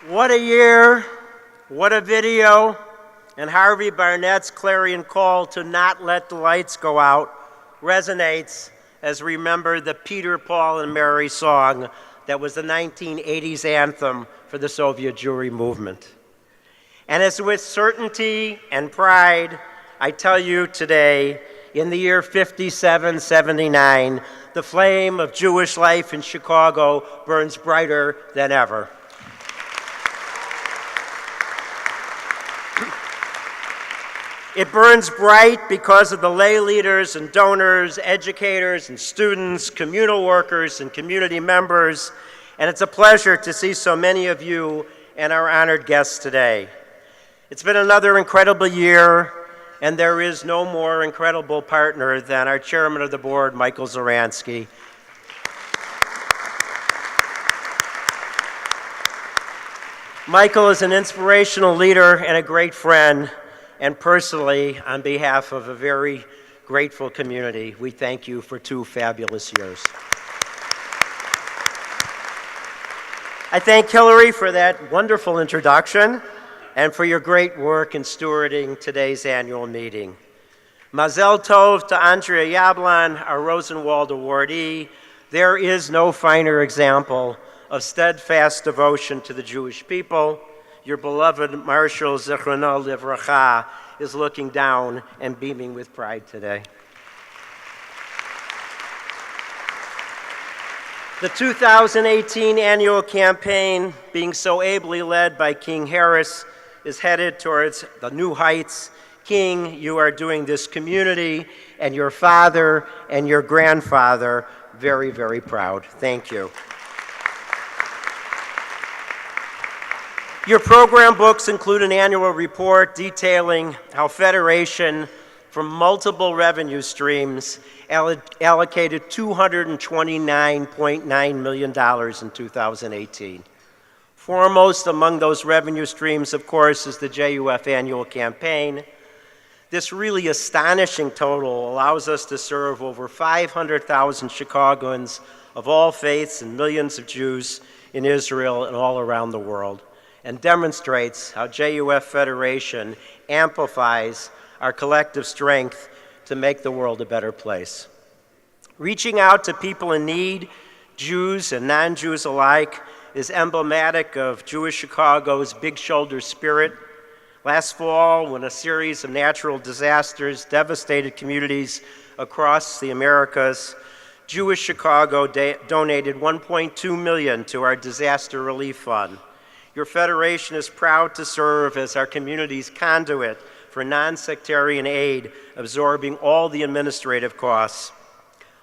What a year, what a video, and Harvey Barnett's clarion call to not let the lights go out resonates as we remember the Peter, Paul, and Mary song that was the 1980s anthem for the Soviet Jewry movement. And it's with certainty and pride I tell you today, in the year 5779, the flame of Jewish life in Chicago burns brighter than ever. It burns bright because of the lay leaders and donors, educators and students, communal workers and community members, and it's a pleasure to see so many of you and our honored guests today. It's been another incredible year, and there is no more incredible partner than our chairman of the board, Michael Zoransky. Michael is an inspirational leader and a great friend, and personally, on behalf of a very grateful community, we thank you for 2 fabulous years. I thank Hillary for that wonderful introduction and for your great work in stewarding today's annual meeting. Mazel Tov to Andrea Yablan, our Rosenwald awardee. There is no finer example of steadfast devotion to the Jewish people. Your beloved Marshal Zichrono Livracha is looking down and beaming with pride today. The 2018 annual campaign, being so ably led by King Harris, is headed towards the new heights. King, you are doing this community and your father and your grandfather very, very proud. Thank you. Your program books include an annual report detailing how Federation, from multiple revenue streams, allocated $229.9 million in 2018. Foremost among those revenue streams, of course, is the JUF annual campaign. This really astonishing total allows us to serve over 500,000 Chicagoans of all faiths and millions of Jews in Israel and all around the world, and demonstrates how JUF Federation amplifies our collective strength to make the world a better place. Reaching out to people in need, Jews and non-Jews alike, is emblematic of Jewish Chicago's big shoulder spirit. Last fall, when a series of natural disasters devastated communities across the Americas, Jewish Chicago donated $1.2 million to our disaster relief fund. Your federation is proud to serve as our community's conduit for non-sectarian aid, absorbing all the administrative costs.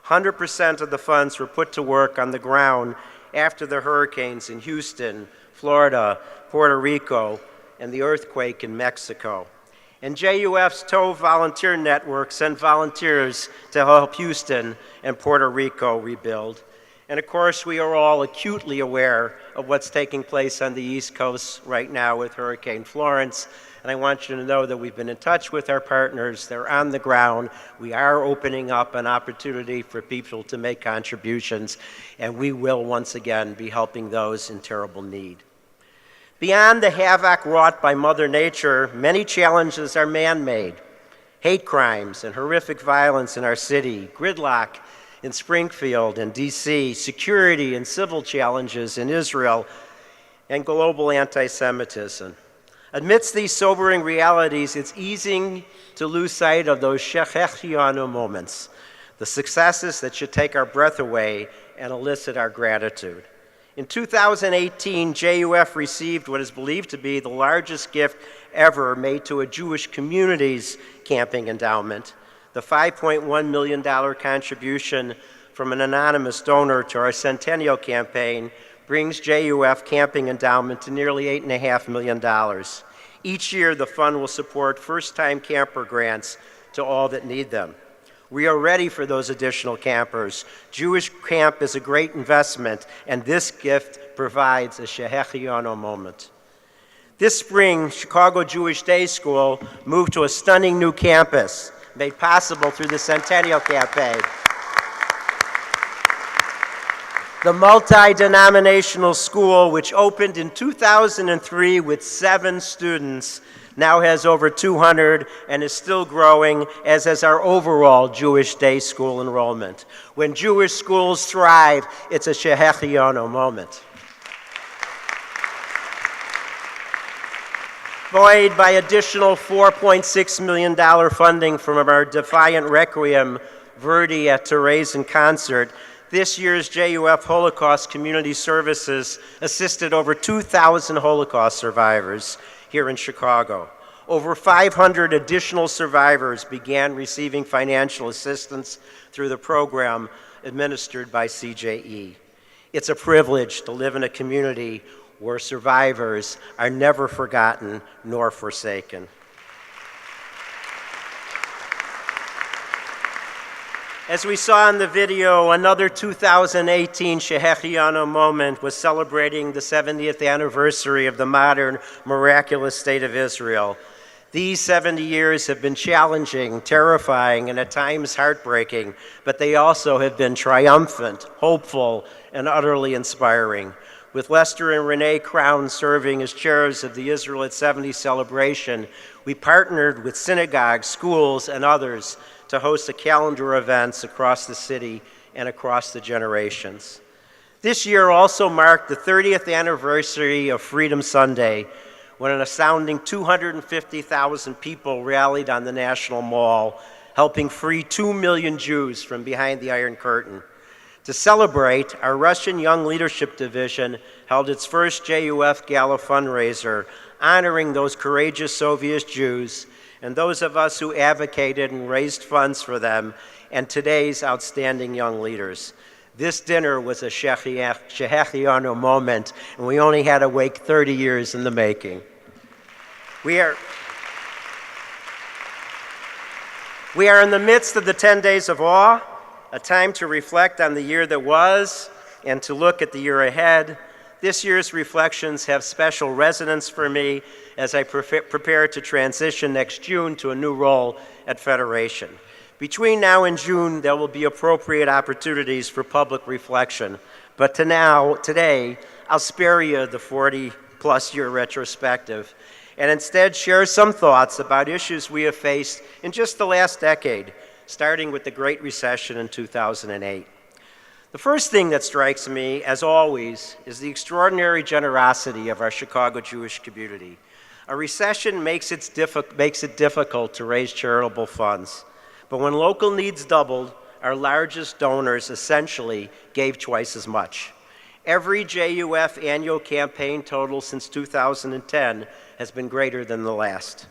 100% of the funds were put to work on the ground after the hurricanes in Houston, Florida, Puerto Rico, and the earthquake in Mexico. And JUF's Tov Volunteer Network sent volunteers to help Houston and Puerto Rico rebuild. And of course, we are all acutely aware of what's taking place on the East Coast right now with Hurricane Florence. And I want you to know that we've been in touch with our partners. They're on the ground. We are opening up an opportunity for people to make contributions, and we will once again be helping those in terrible need. Beyond the havoc wrought by Mother Nature, many challenges are man-made. Hate crimes and horrific violence in our city, gridlock in Springfield and DC, security and civil challenges in Israel, and global anti-Semitism. Amidst these sobering realities, it's easy to lose sight of those shechechianu moments, the successes that should take our breath away and elicit our gratitude. In 2018, JUF received what is believed to be the largest gift ever made to a Jewish community's camping endowment. The $5.1 million contribution from an anonymous donor to our Centennial campaign brings JUF camping endowment to nearly $8.5 million. Each year, the fund will support first-time camper grants to all that need them. We are ready for those additional campers. Jewish camp is a great investment, and this gift provides a shechechianu moment. This spring, Chicago Jewish Day School moved to a stunning new campus, made possible through the Centennial campaign. The multi-denominational school, which opened in 2003 with 7 students, now has over 200 and is still growing, as is our overall Jewish day school enrollment. When Jewish schools thrive, it's a Shehechianu moment. Buoyed by additional $4.6 million funding from our Defiant Requiem Verdi at Therese in concert, this year's JUF Holocaust Community Services assisted over 2,000 Holocaust survivors here in Chicago. Over 500 additional survivors began receiving financial assistance through the program administered by CJE. It's a privilege to live in a community where survivors are never forgotten nor forsaken. As we saw in the video, another 2018 Shehechianu moment was celebrating the 70th anniversary of the modern, miraculous state of Israel. These 70 years have been challenging, terrifying, and at times heartbreaking, but they also have been triumphant, hopeful, and utterly inspiring. With Lester and Renee Crown serving as chairs of the Israel at 70 celebration, we partnered with synagogues, schools, and others to host a calendar of events across the city and across the generations. This year also marked the 30th anniversary of Freedom Sunday, when an astounding 250,000 people rallied on the National Mall, helping free 2 million Jews from behind the Iron Curtain. To celebrate, our Russian Young Leadership Division held its first JUF Gala fundraiser, honoring those courageous Soviet Jews and those of us who advocated and raised funds for them, and today's outstanding young leaders. This dinner was a Shehechianu moment, and we only had to wait 30 years in the making. We are in the midst of the 10 days of awe, a time to reflect on the year that was and to look at the year ahead. This year's reflections have special resonance for me as I prepare to transition next June to a new role at Federation. Between now and June, there will be appropriate opportunities for public reflection. But today, I'll spare you the 40-plus year retrospective and instead share some thoughts about issues we have faced in just the last decade, starting with the Great Recession in 2008. The first thing that strikes me, as always, is the extraordinary generosity of our Chicago Jewish community. A recession makes it difficult to raise charitable funds. But when local needs doubled, our largest donors essentially gave twice as much. Every JUF annual campaign total since 2010 has been greater than the last.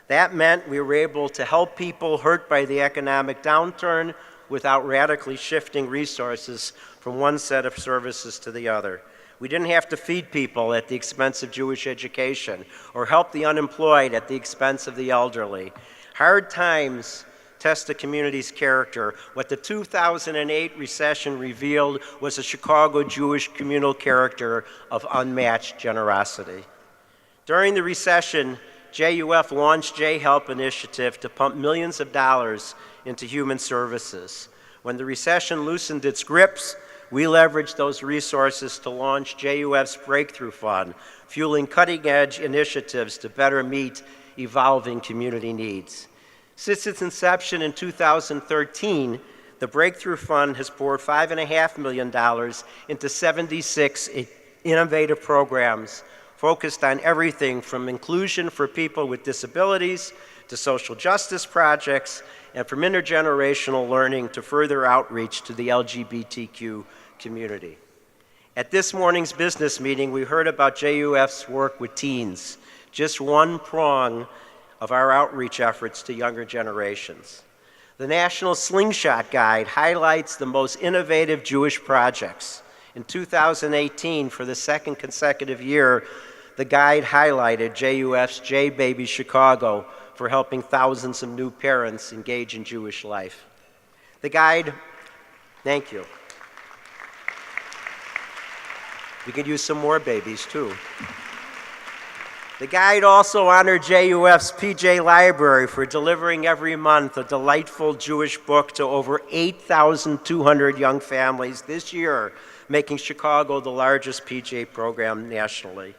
That meant we were able to help people hurt by the economic downturn without radically shifting resources from one set of services to the other. We didn't have to feed people at the expense of Jewish education or help the unemployed at the expense of the elderly. Hard times test the community's character. What the 2008 recession revealed was a Chicago Jewish communal character of unmatched generosity. During the recession, JUF launched J-Help initiative to pump millions of dollars into human services. When the recession loosened its grips, we leveraged those resources to launch JUF's Breakthrough Fund, fueling cutting-edge initiatives to better meet evolving community needs. Since its inception in 2013, the Breakthrough Fund has poured $5.5 million into 76 innovative programs focused on everything from inclusion for people with disabilities to social justice projects, and from intergenerational learning to further outreach to the LGBTQ community. At this morning's business meeting, we heard about JUF's work with teens, just one prong of our outreach efforts to younger generations. The National Slingshot Guide highlights the most innovative Jewish projects. In 2018, for the second consecutive year, the guide highlighted JUF's J-Baby Chicago for helping thousands of new parents engage in Jewish life. The guide, thank you. We could use some more babies too. The guide also honored JUF's PJ Library for delivering every month a delightful Jewish book to over 8,200 young families. This year, making Chicago the largest PGA program nationally.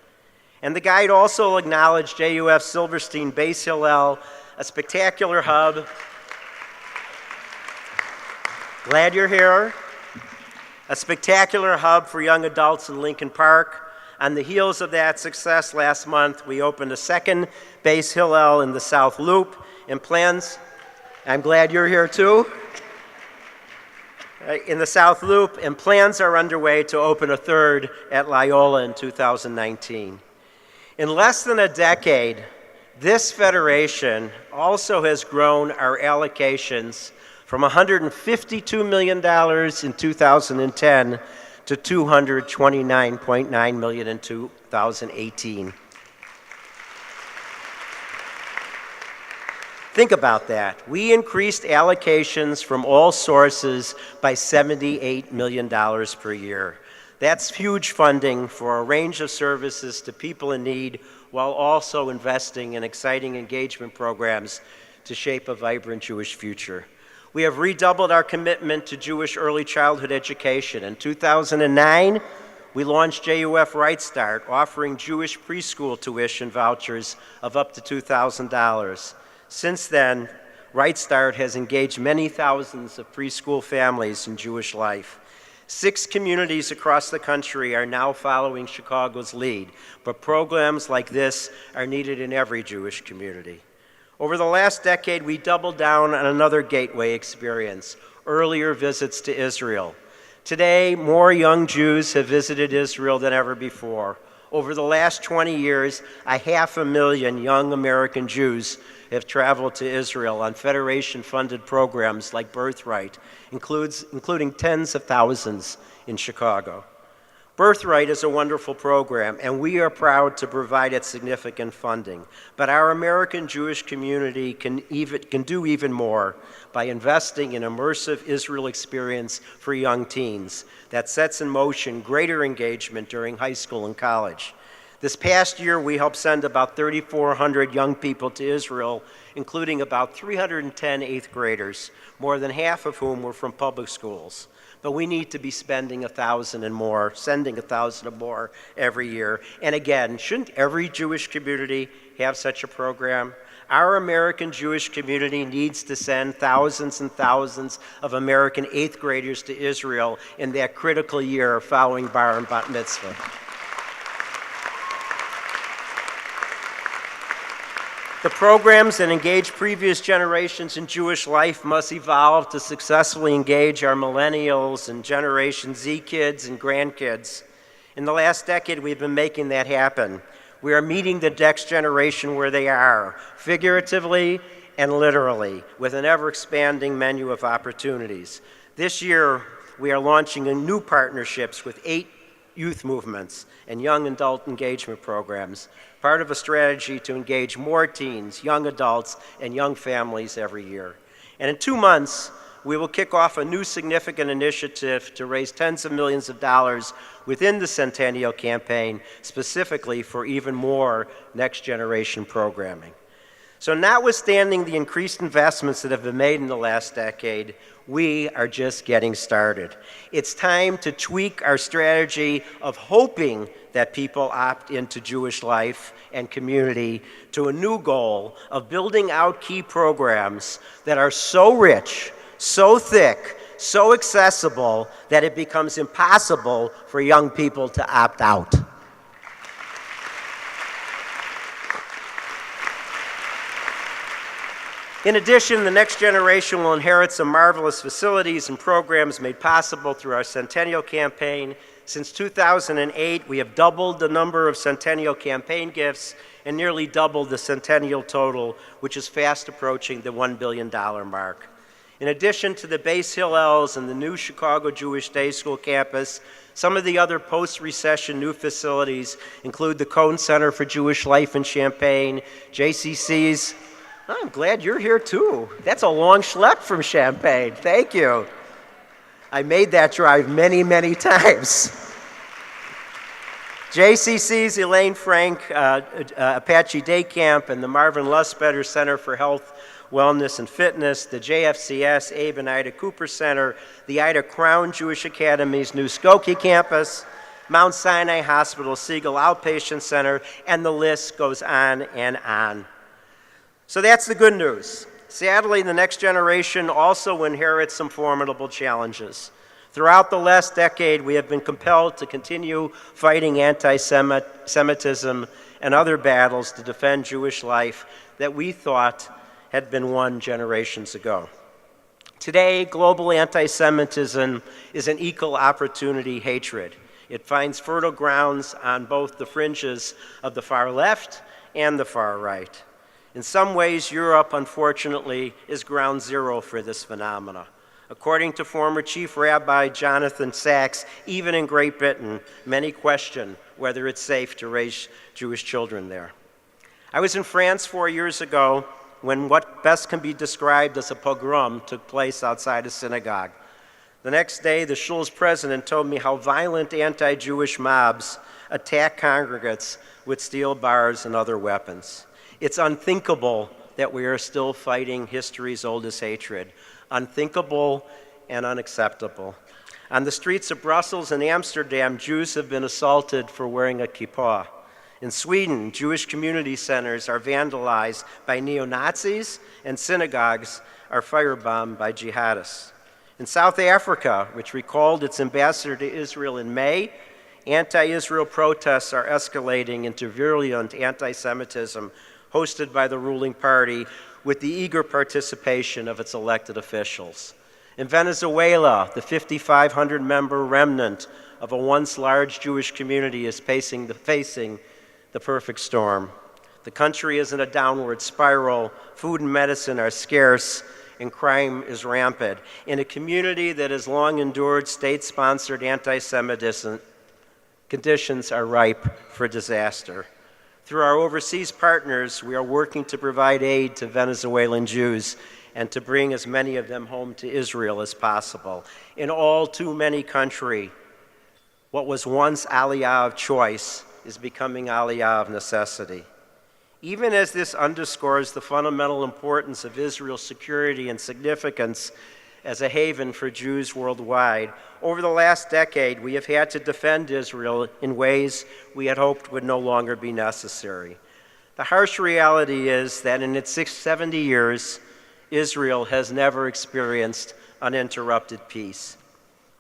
And the guide also acknowledged JUF Silverstein Base Hillel, a spectacular hub. Glad you're here. A spectacular hub for young adults in Lincoln Park. On the heels of that success last month, we opened a second Base Hillel in the South Loop, and plans, I'm glad you're here too, in the South Loop, and plans are underway to open a third at Loyola in 2019. In less than a decade, this federation also has grown our allocations from $152 million in 2010 to $229.9 million in 2018. Think about that. We increased allocations from all sources by $78 million per year. That's huge funding for a range of services to people in need while also investing in exciting engagement programs to shape a vibrant Jewish future. We have redoubled our commitment to Jewish early childhood education. In 2009, we launched JUF Right Start, offering Jewish preschool tuition vouchers of up to $2,000. Since then, Right Start has engaged many thousands of preschool families in Jewish life. 6 communities across the country are now following Chicago's lead, but programs like this are needed in every Jewish community. Over the last decade, we doubled down on another gateway experience, earlier visits to Israel. Today, more young Jews have visited Israel than ever before. Over the last 20 years, 500,000 young American Jews have traveled to Israel on Federation-funded programs like Birthright, including tens of thousands in Chicago. Birthright is a wonderful program, and we are proud to provide it significant funding. But our American Jewish community can do even more by investing in immersive Israel experience for young teens that sets in motion greater engagement during high school and college. This past year, we helped send about 3,400 young people to Israel, including about 310 eighth graders, more than half of whom were from public schools. But we need to be spending 1,000 and more, sending 1,000 or more every year. And again, shouldn't every Jewish community have such a program? Our American Jewish community needs to send thousands and thousands of American eighth graders to Israel in that critical year following Bar and Bat Mitzvah. The programs that engage previous generations in Jewish life must evolve to successfully engage our millennials and Generation Z kids and grandkids. In the last decade, we've been making that happen. We are meeting the next generation where they are, figuratively and literally, with an ever-expanding menu of opportunities. This year, we are launching new partnerships with 8 youth movements and young adult engagement programs, part of a strategy to engage more teens, young adults, and young families every year. And in 2 months, we will kick off a new significant initiative to raise tens of millions of dollars within the Centennial Campaign, specifically for even more next-generation programming. So notwithstanding the increased investments that have been made in the last decade, we are just getting started. It's time to tweak our strategy of hoping that people opt into Jewish life and community to a new goal of building out key programs that are so rich, so thick, so accessible that it becomes impossible for young people to opt out. In addition, the next generation will inherit some marvelous facilities and programs made possible through our Centennial Campaign. Since 2008, we have doubled the number of Centennial Campaign gifts and nearly doubled the Centennial total, which is fast approaching the $1 billion mark. In addition to the Base Hillels and the new Chicago Jewish Day School campus, some of the other post-recession new facilities include the Cohn Center for Jewish Life in Champaign, JCC's. Oh, I'm glad you're here too. That's a long schlep from Champaign. Thank you. I made that drive many, many times. JCC's Elaine Frank Apache Day Camp and the Marvin Lusbetter Center for Health, Wellness and Fitness, the JFCS Abe and Ida Cooper Center, the Ida Crown Jewish Academy's new Skokie campus, Mount Sinai Hospital Siegel Outpatient Center, and the list goes on and on. So that's the good news. Sadly, the next generation also inherits some formidable challenges. Throughout the last decade, we have been compelled to continue fighting anti-Semitism and other battles to defend Jewish life that we thought had been won generations ago. Today, global anti-Semitism is an equal opportunity hatred. It finds fertile grounds on both the fringes of the far left and the far right. In some ways, Europe, unfortunately, is ground zero for this phenomena. According to former Chief Rabbi Jonathan Sachs, even in Great Britain, many question whether it's safe to raise Jewish children there. I was in France 4 years ago when what best can be described as a pogrom took place outside a synagogue. The next day, the shul's president told me how violent anti-Jewish mobs attack congregants with steel bars and other weapons. It's unthinkable that we are still fighting history's oldest hatred. Unthinkable and unacceptable. On the streets of Brussels and Amsterdam, Jews have been assaulted for wearing a kippah. In Sweden, Jewish community centers are vandalized by neo-Nazis, and synagogues are firebombed by jihadists. In South Africa, which recalled its ambassador to Israel in May, anti-Israel protests are escalating into virulent anti-Semitism hosted by the ruling party with the eager participation of its elected officials. In Venezuela, the 5,500-member remnant of a once large Jewish community is facing the perfect storm. The country is in a downward spiral, food and medicine are scarce, and crime is rampant. In a community that has long endured state-sponsored anti-Semitism, conditions are ripe for disaster. Through our overseas partners, we are working to provide aid to Venezuelan Jews and to bring as many of them home to Israel as possible. In all too many countries, what was once aliyah of choice is becoming aliyah of necessity. Even as this underscores the fundamental importance of Israel's security and significance as a haven for Jews worldwide, over the last decade, we have had to defend Israel in ways we had hoped would no longer be necessary. The harsh reality is that in its 70 years, Israel has never experienced uninterrupted peace.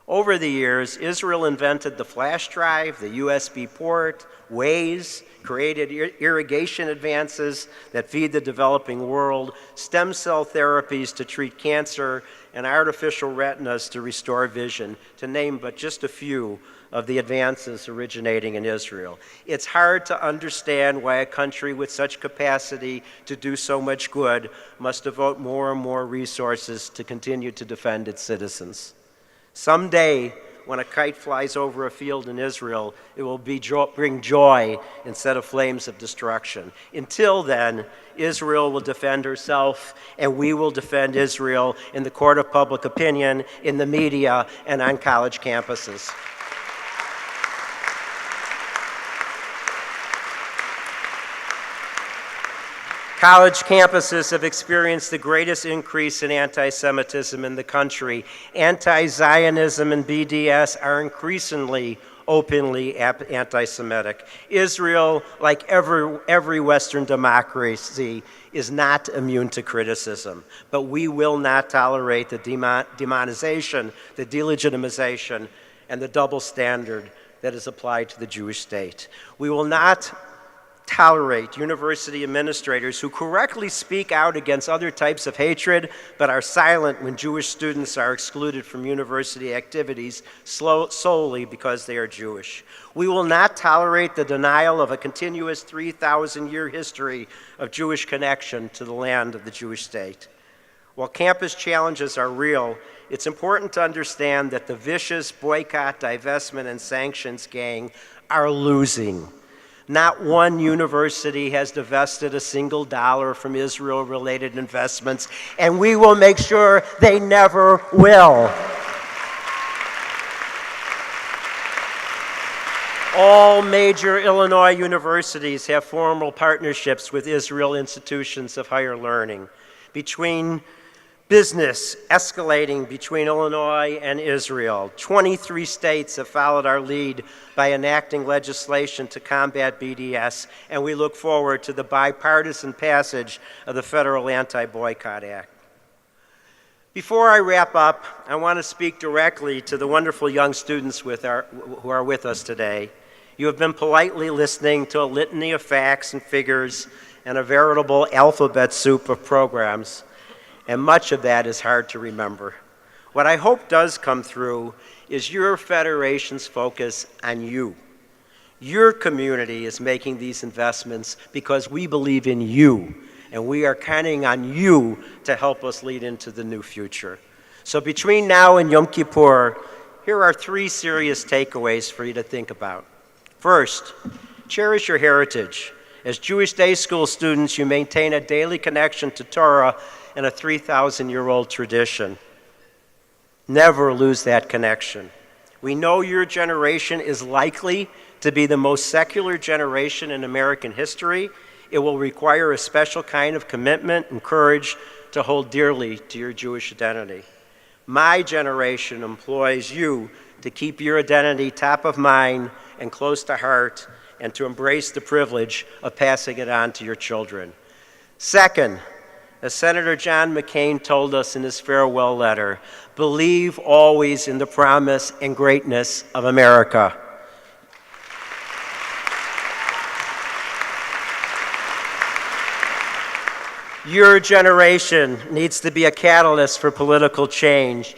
Over the years, Israel invented the flash drive, the USB port, Waze, created irrigation advances that feed the developing world, stem cell therapies to treat cancer, and artificial retinas to restore vision, to name but just a few of the advances originating in Israel. It's hard to understand why a country with such capacity to do so much good must devote more and more resources to continue to defend its citizens. Someday, when a kite flies over a field in Israel, it will bring joy instead of flames of destruction. Until then, Israel will defend herself, and we will defend Israel in the court of public opinion, in the media, and on college campuses. College campuses have experienced the greatest increase in anti-Semitism in the country. Anti-Zionism and BDS are increasingly openly anti-Semitic. Israel, like every Western democracy, is not immune to criticism, but we will not tolerate the demonization, the delegitimization, and the double standard that is applied to the Jewish state. We will not tolerate university administrators who correctly speak out against other types of hatred but are silent when Jewish students are excluded from university activities solely because they are Jewish. We will not tolerate the denial of a continuous 3,000-year history of Jewish connection to the land of the Jewish state. While campus challenges are real, it's important to understand that the vicious boycott, divestment, and sanctions gang are losing. Not one university has divested a single dollar from Israel-related investments, and we will make sure they never will. All major Illinois universities have formal partnerships with Israel institutions of higher learning. between business escalating between Illinois and Israel. 23 states have followed our lead by enacting legislation to combat BDS, and we look forward to the bipartisan passage of the Federal Anti-Boycott Act. Before I wrap up, I want to speak directly to the wonderful young students who are with us today. You have been politely listening to a litany of facts and figures and a veritable alphabet soup of programs, and much of that is hard to remember. What I hope does come through is your federation's focus on you. Your community is making these investments because we believe in you, and we are counting on you to help us lead into the new future. So between now and Yom Kippur, here are 3 serious takeaways for you to think about. First, cherish your heritage. As Jewish day school students, you maintain a daily connection to Torah and a 3,000-year-old tradition. Never lose that connection. We know your generation is likely to be the most secular generation in American history. It will require a special kind of commitment and courage to hold dearly to your Jewish identity. My generation employs you to keep your identity top of mind and close to heart, and to embrace the privilege of passing it on to your children. Second, as Senator John McCain told us in his farewell letter, believe always in the promise and greatness of America. Your generation needs to be a catalyst for political change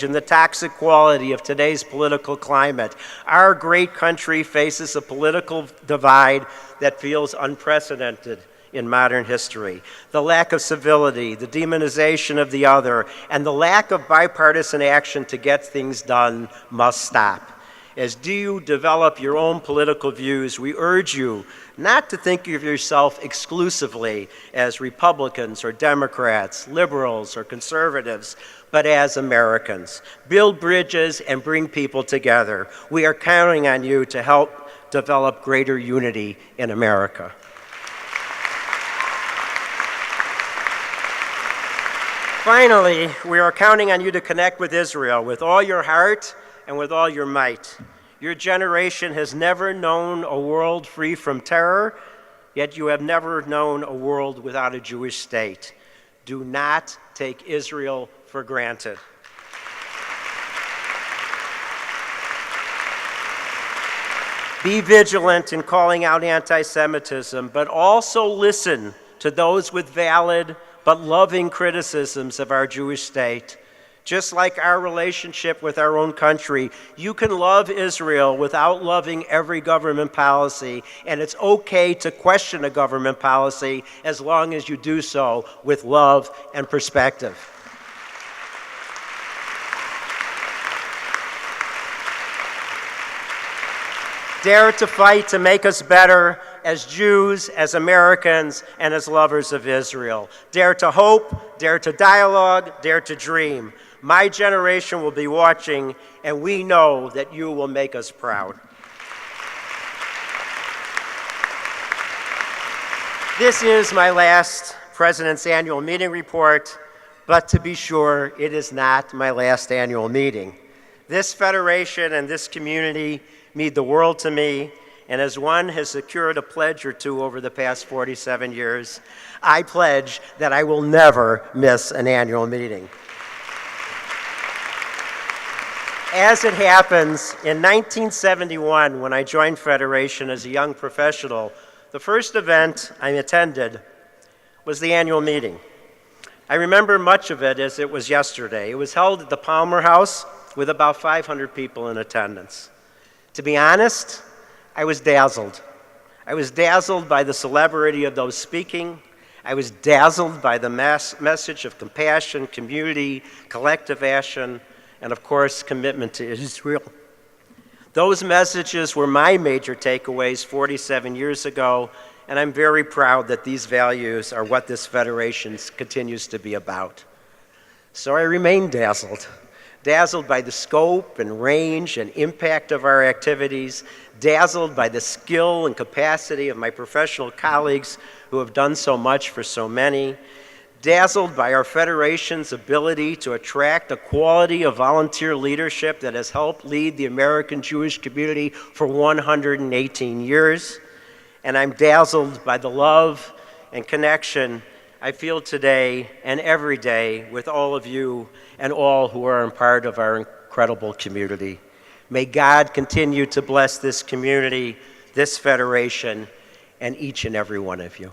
in the toxic quality of today's political climate. Our great country faces a political divide that feels unprecedented in modern history. The lack of civility, the demonization of the other, and the lack of bipartisan action to get things done must stop. As you develop your own political views, we urge you not to think of yourself exclusively as Republicans or Democrats, liberals or conservatives, but as Americans. Build bridges and bring people together. We are counting on you to help develop greater unity in America. Finally, we are counting on you to connect with Israel with all your heart and with all your might. Your generation has never known a world free from terror, yet you have never known a world without a Jewish state. Do not take Israel for granted. Be vigilant in calling out anti-Semitism, but also listen to those with valid but loving criticisms of our Jewish state. Just like our relationship with our own country, you can love Israel without loving every government policy, and it's okay to question a government policy as long as you do so with love and perspective. Dare to fight to make us better as Jews, as Americans, and as lovers of Israel. Dare to hope, dare to dialogue, dare to dream. My generation will be watching, and we know that you will make us proud. This is my last President's Annual Meeting report, but to be sure, it is not my last annual meeting. This federation and this community mean the world to me, and as one has secured a pledge or two over the past 47 years, I pledge that I will never miss an annual meeting. As it happens, in 1971, when I joined Federation as a young professional, the first event I attended was the annual meeting. I remember much of it as it was yesterday. It was held at the Palmer House with about 500 people in attendance. To be honest, I was dazzled. I was dazzled by the celebrity of those speaking. I was dazzled by the message of compassion, community, collective action, and of course, commitment to Israel. Those messages were my major takeaways 47 years ago, and I'm very proud that these values are what this federation continues to be about. So I remain dazzled by the scope and range and impact of our activities, dazzled by the skill and capacity of my professional colleagues who have done so much for so many, dazzled by our Federation's ability to attract a quality of volunteer leadership that has helped lead the American Jewish community for 118 years. And I'm dazzled by the love and connection I feel today and every day with all of you and all who are a part of our incredible community. May God continue to bless this community, this Federation, and each and every one of you.